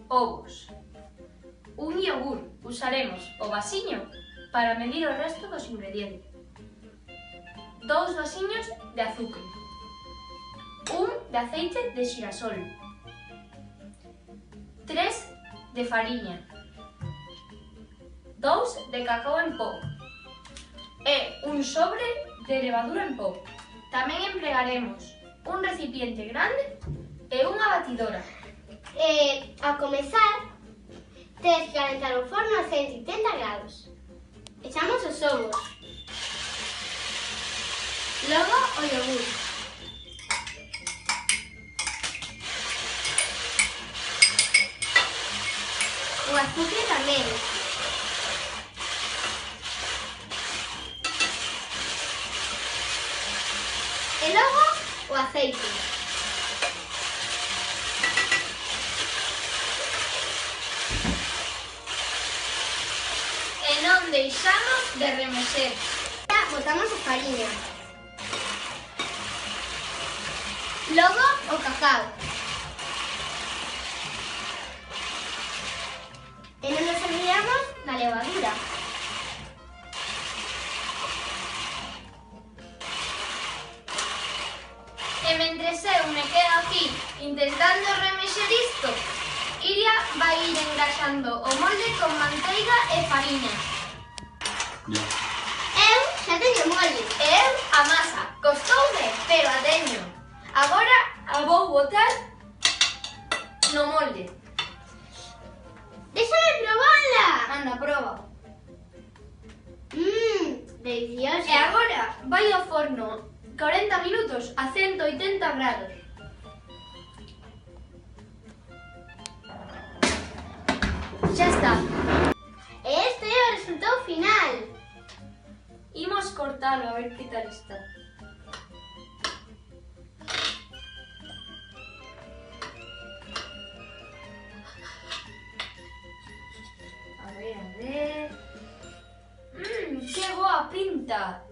ovos. Un yogur. Usaremos o vasiño para medir o resto dos ingredientes. 2 vasiños de azúcar. 1 de aceite de xirasol. 3 de fariña. 2 de cacao en pó. E un sobre de levadura en pó. Tamén empregaremos un recipiente grande e unha batidora. A comezar, tens que calentar o forno a 180 grados. Echamos os ovos. Logo o yogur. O azúcar tamén. E logo o aceite. E non deixamos de remexer. Botamos a fariña. Logo o cacao. E non nos olvidamos da levadura. E mentres eu me quedo aquí intentando remexer isto, Iria vai ir engraxando o molde con manteiga e fariña. Eu xa teño molde. E eu a masa. Costoume, pero a teño. Agora a vou botar no molde. Déxame probala. Anda, proba. Deliciosa. E agora vai ao forno 40 minutos a 180 grados. Xa está. E este é o resultado final. Imos cortalo a ver que tal está. A ver. ¡Qué boa pinta!